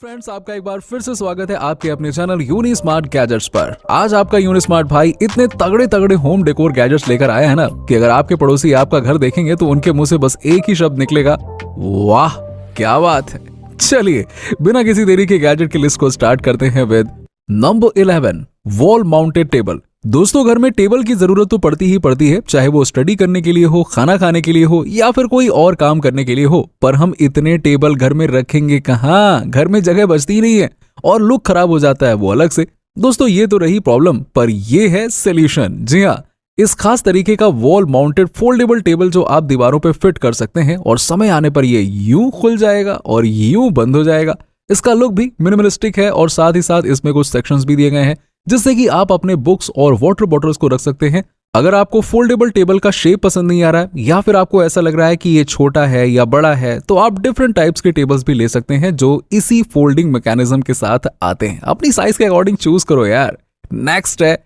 Friends, आपका एक बार फिर से स्वागत है आपके अपने चैनल यूनी स्मार्ट गैजेट्स पर। आज आपका यूनी स्मार्ट भाई इतने तगड़े तगड़े होम डेकोर गैजेट्स लेकर आया है ना कि अगर आपके पड़ोसी आपका घर देखेंगे तो उनके मुंह से बस एक ही शब्द निकलेगा, वाह क्या बात है। चलिए बिना किसी देरी के गैजेट की लिस्ट को स्टार्ट करते हैं with number 11, wall mounted table. दोस्तों, घर में टेबल की जरूरत तो पड़ती ही पड़ती है, चाहे वो स्टडी करने के लिए हो, खाना खाने के लिए हो या फिर कोई और काम करने के लिए हो। पर हम इतने टेबल घर में रखेंगे कहाँ? घर में जगह बचती ही नहीं है और लुक खराब हो जाता है वो अलग से। दोस्तों, ये तो रही प्रॉब्लम, पर ये है सोल्यूशन। जी हाँ, इस खास तरीके का वॉल माउंटेड फोल्डेबल टेबल जो आप दीवारों पे फिट कर सकते हैं और समय आने पर ये यूं खुल जाएगा और यूं बंद हो जाएगा। इसका लुक भी मिनिमलिस्टिक है और साथ ही साथ इसमें कुछ सेक्शंस भी दिए गए हैं जिससे कि आप अपने बुक्स और वाटर बॉटल्स को रख सकते हैं। अगर आपको फोल्डेबल टेबल का शेप पसंद नहीं आ रहा है या फिर आपको ऐसा लग रहा है कि ये छोटा है या बड़ा है, तो आप डिफरेंट टाइप्स के टेबल्स भी ले सकते हैं जो इसी फोल्डिंग मैकेनिज्म के साथ आते हैं। अपनी साइज के अकॉर्डिंग चूज करो यार। नेक्स्ट है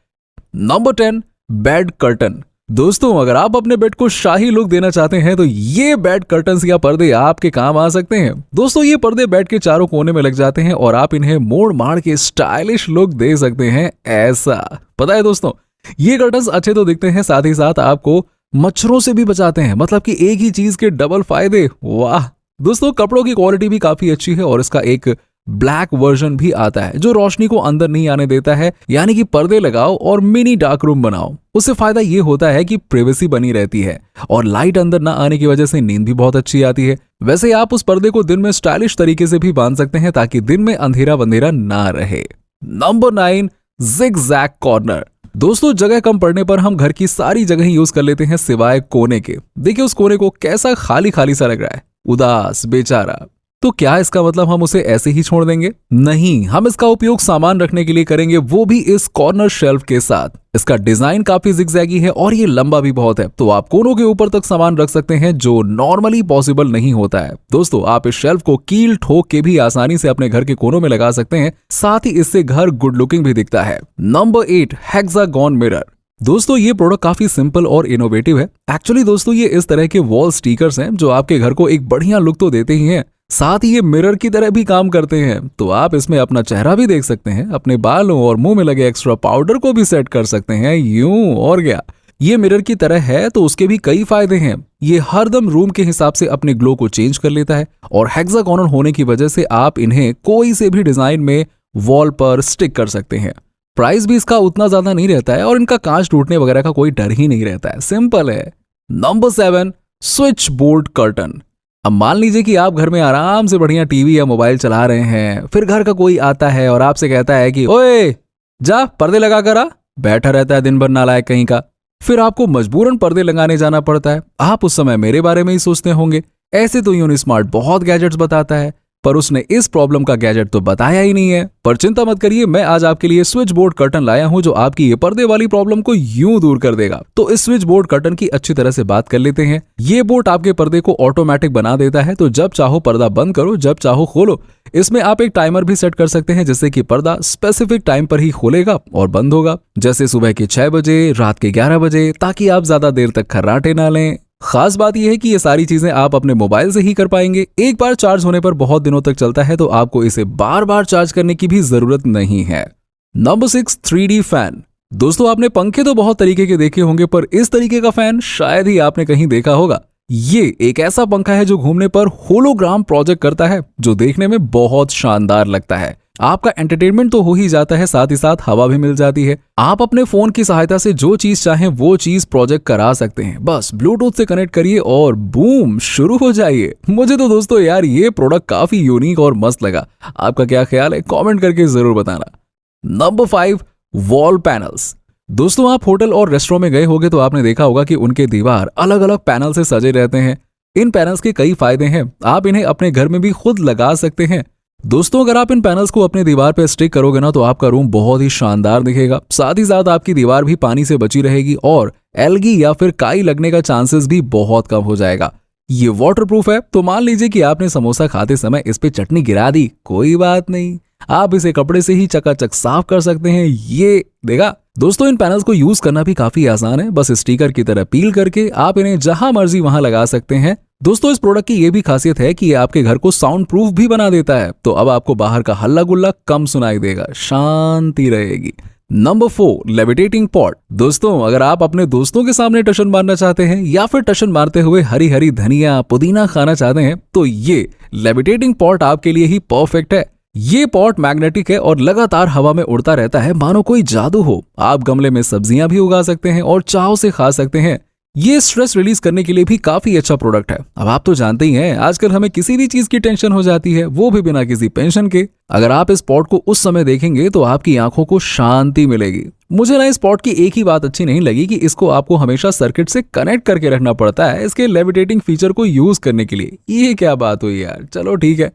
नंबर 10, बेड कर्टन। दोस्तों, अगर आप अपने बेड को शाही लुक देना चाहते हैं तो ये बेड कर्टन्स या पर्दे आपके काम आ सकते हैं। दोस्तों, ये पर्दे बेड के चारों कोने में लग जाते हैं और आप इन्हें मोड़ मार के स्टाइलिश लुक दे सकते हैं। ऐसा पता है दोस्तों, ये कर्टन्स अच्छे तो दिखते हैं, साथ ही साथ आपको मच्छरों से भी बचाते हैं। मतलब कि एक ही चीज के डबल फायदे। वाह दोस्तों, कपड़ों की क्वालिटी भी काफी अच्छी है और इसका एक ब्लैक वर्जन भी आता है जो रोशनी को अंदर नहीं आने देता है। यानी कि पर्दे लगाओ और मिनी डार्क रूम बनाओ। उससे फायदा ये होता है कि प्राइवेसी बनी रहती है और लाइट अंदर ना आने की वजह से नींद भी बहुत अच्छी आती है। वैसे आप उस पर्दे को दिन में स्टाइलिश तरीके से भी बांध सकते हैं ताकि दिन में अंधेरा बंधेरा ना रहे। Number 9, zigzag corner. दोस्तों, जगह कम पड़ने पर हम घर की सारी जगह यूज कर लेते हैं सिवाय कोने के। देखिए उस कोने को कैसा खाली खाली सा लग रहा है, उदास बेचारा। तो क्या इसका मतलब हम उसे ऐसे ही छोड़ देंगे? नहीं, हम इसका उपयोग सामान रखने के लिए करेंगे, वो भी इस कॉर्नर शेल्फ के साथ। इसका डिजाइन काफी जिगजैगी है और ये लंबा भी बहुत है, तो आप कोनों के ऊपर तक सामान रख सकते हैं जो नॉर्मली पॉसिबल नहीं होता है। दोस्तों, आप इस शेल्फ को कील ठोक के भी आसानी से अपने घर के कोनों में लगा सकते हैं, साथ ही इससे घर गुड लुकिंग भी दिखता है। Number 8, hexagon mirror. दोस्तों, ये प्रोडक्ट काफी सिंपल और इनोवेटिव है। एक्चुअली दोस्तों, ये इस तरह के वॉल स्टिकर्स हैं जो आपके घर को एक बढ़िया लुक तो देते ही हैं, साथ ही ये मिरर की तरह भी काम करते हैं। तो आप इसमें अपना चेहरा भी देख सकते हैं, अपने बालों और मुंह में लगे एक्स्ट्रा पाउडर को भी सेट कर सकते हैं। यूं और क्या, ये मिरर की तरह है तो उसके भी कई फायदे हैं। ये हरदम रूम के हिसाब से अपने ग्लो को चेंज कर लेता है और हेक्सागोनल होने की वजह से आप इन्हें कोई से भी डिजाइन में वॉल पर स्टिक कर सकते हैं। प्राइस भी इसका उतना ज्यादा नहीं रहता है और इनका कांच टूटने वगैरह का कोई डर ही नहीं रहता है। सिंपल है। Number 7, switch board curtain. अब मान लीजिए कि आप घर में आराम से बढ़िया टीवी या मोबाइल चला रहे हैं, फिर घर का कोई आता है और आपसे कहता है कि ओए जा पर्दे लगा कर आ। बैठा रहता है दिन भर नालायक कहीं का। फिर आपको मजबूरन पर्दे लगाने जाना पड़ता है। आप उस समय मेरे बारे में ही सोचते होंगे, ऐसे तो यूनी स्मार्ट बहुत गैजेट्स बताता है, पर उसने इस प्रॉब्लम का गैजेट तो बताया ही नहीं है। पर चिंता मत करिए, मैं आज आपके लिए स्विच बोर्ड कर्टन लाया हूं जो आपकी ये पर्दे वाली प्रॉब्लम को यूं दूर कर देगा। तो इस स्विच बोर्ड कर्टन की अच्छी तरह से बात कर लेते हैं। ये बोर्ड आपके पर्दे को ऑटोमेटिक बना देता है, तो जब चाहो पर्दा बंद करो, जब चाहो खोलो। इसमें आप एक टाइमर भी सेट कर सकते हैं जिससे कि पर्दा स्पेसिफिक टाइम पर ही खोलेगा और बंद होगा, जैसे सुबह के 6 बजे, रात के 11 बजे, ताकि आप ज्यादा देर तक खर्राटे ना लें। खास बात यह है कि ये सारी चीजें आप अपने मोबाइल से ही कर पाएंगे। एक बार चार्ज होने पर बहुत दिनों तक चलता है, तो आपको इसे बार बार चार्ज करने की भी जरूरत नहीं है। Number 6, 3D fan. दोस्तों, आपने पंखे तो बहुत तरीके के देखे होंगे, पर इस तरीके का फैन शायद ही आपने कहीं देखा होगा। ये एक ऐसा पंखा है जो घूमने पर होलोग्राम प्रोजेक्ट करता है, जो देखने में बहुत शानदार लगता है। आपका एंटरटेनमेंट तो हो ही जाता है, साथ ही साथ हवा भी मिल जाती है। आप अपने फोन की सहायता से जो चीज चाहें वो चीज प्रोजेक्ट करा सकते हैं। बस ब्लूटूथ से कनेक्ट करिए और बूम, शुरू हो जाइए। मुझे तो दोस्तों यार ये प्रोडक्ट काफी यूनिक और मस्त लगा। आपका क्या ख्याल है? कमेंट करके जरूर बताना। Number 5, wall panels. दोस्तों, आप होटल और रेस्टोरेंट में गए होंगे तो आपने देखा होगा कि उनके दीवार अलग अलग पैनल से सजे रहते हैं। इन पैनल्स के कई फायदे हैं, आप इन्हें अपने घर में भी खुद लगा सकते हैं। दोस्तों, अगर आप इन पैनल्स को अपने दीवार पे स्टिक करोगे ना, तो आपका रूम बहुत ही शानदार दिखेगा। साथ ही साथ आपकी दीवार भी पानी से बची रहेगी और एल्गी या फिर काई लगने का चांसेस भी बहुत कम हो जाएगा। ये वाटरप्रूफ है, तो मान लीजिए कि आपने समोसा खाते समय इस पे चटनी गिरा दी, कोई बात नहीं, आप इसे कपड़े से ही चकाचक साफ कर सकते हैं। ये देखा दोस्तों, इन पैनल्स को यूज करना भी काफी आसान है। बस स्टिकर की तरह पील करके आप इन्हें जहां मर्जी वहां लगा सकते हैं। दोस्तों इस प्रोडक्ट की ये भी खासियत है कि ये आपके घर को साउंड प्रूफ भी बना देता है, तो अब आपको बाहर का हल्ला गुल्ला कम सुनाई देगा, शांति रहेगी। Number 4, levitating pot. दोस्तों अगर आप अपने दोस्तों के सामने टशन मारना चाहते हैं या फिर टशन मारते हुए हरी हरी धनिया पुदीना खाना चाहते हैं तो ये लेविटेटिंग पॉट आपके लिए ही परफेक्ट है। ये पॉट मैग्नेटिक है और लगातार हवा में उड़ता रहता है, मानो कोई जादू हो। आप गमले में सब्जियां भी उगा सकते हैं और चाव से खा सकते हैं। ये स्ट्रेस रिलीज करने के लिए भी काफी अच्छा प्रोडक्ट है। अब आप तो जानते ही हैं आजकल हमें किसी भी चीज की टेंशन हो जाती है, वो भी बिना किसी पेंशन के। अगर आप इस पॉट को उस समय देखेंगे तो आपकी आंखों को शांति मिलेगी। मुझे ना इस पॉट की एक ही बात अच्छी नहीं लगी कि इसको आपको हमेशा सर्किट से कनेक्ट करके रखना पड़ता है इसके लेविटेटिंग फीचर को यूज करने के लिए। ये क्या बात हुई यार, चलो ठीक है।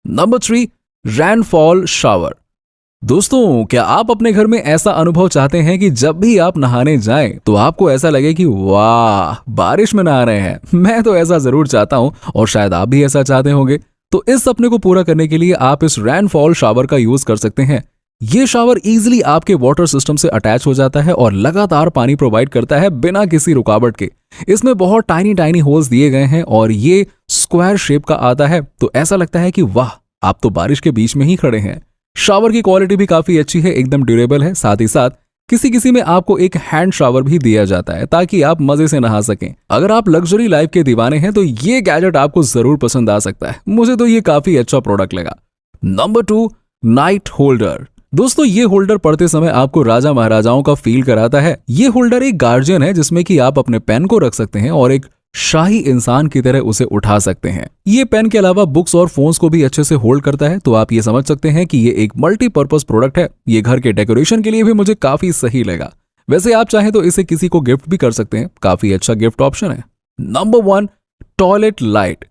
Number 3, rainfall shower. दोस्तों क्या आप अपने घर में ऐसा अनुभव चाहते हैं कि जब भी आप नहाने जाएं तो आपको ऐसा लगे कि वाह बारिश में नहा रहे हैं? मैं तो ऐसा जरूर चाहता हूं और शायद आप भी ऐसा चाहते होंगे। तो इस सपने को पूरा करने के लिए आप इस रेनफॉल शावर का यूज कर सकते हैं। ये शावर इजीली आपके वाटर सिस्टम से अटैच हो जाता है और लगातार पानी प्रोवाइड करता है बिना किसी रुकावट के। इसमें बहुत टाइनी टाइनी होल्स दिए गए हैं और ये स्क्वायर शेप का आता है, तो ऐसा लगता है कि वाह आप तो बारिश के बीच में ही खड़े हैं। शावर की क्वालिटी भी काफी अच्छी है, एकदम ड्यूरेबल है। साथ ही साथ किसी किसी में आपको एक हैंड शावर भी दिया जाता है ताकि आप मजे से नहा सकें। अगर आप लग्जरी लाइफ के दीवाने हैं तो ये गैजेट आपको जरूर पसंद आ सकता है। मुझे तो ये काफी अच्छा प्रोडक्ट लगा। Number 2, night holder. दोस्तों ये होल्डर पढ़ते समय आपको राजा महाराजाओं का फील कराता है। ये होल्डर एक गार्जियन है जिसमें कि आप अपने पेन को रख सकते हैं और एक शाही इंसान की तरह उसे उठा सकते हैं। ये पेन के अलावा बुक्स और फोन्स को भी अच्छे से होल्ड करता है, तो आप ये समझ सकते हैं कि ये एक मल्टीपर्पज प्रोडक्ट है। ये घर के डेकोरेशन के लिए भी मुझे काफी सही लगा। वैसे आप चाहें तो इसे किसी को गिफ्ट भी कर सकते हैं, काफी अच्छा गिफ्ट ऑप्शन है। Number 1, toilet light.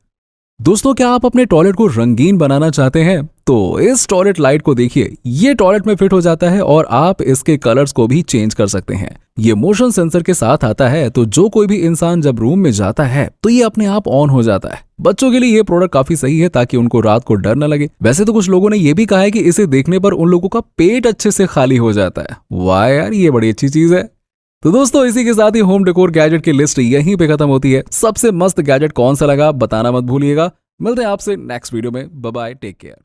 दोस्तों क्या आप अपने टॉयलेट को रंगीन बनाना चाहते हैं? तो इस टॉयलेट लाइट को देखिए, ये टॉयलेट में फिट हो जाता है और आप इसके कलर्स को भी चेंज कर सकते हैं। ये मोशन सेंसर के साथ आता है, तो जो कोई भी इंसान जब रूम में जाता है तो ये अपने आप ऑन हो जाता है। बच्चों के लिए ये प्रोडक्ट काफी सही है ताकि उनको रात को डर न लगे। वैसे तो कुछ लोगों ने ये भी कहा है कि इसे देखने पर उन लोगों का पेट अच्छे से खाली हो जाता है। वाह यार, ये बड़ी अच्छी चीज है। तो दोस्तों इसी के साथ ही होम डेकोर गैजेट की लिस्ट यहीं पे खत्म होती है। सबसे मस्त गैजेट कौन सा लगा बताना मत भूलिएगा। मिलते हैं आपसे नेक्स्ट वीडियो में। Bye bye, take care.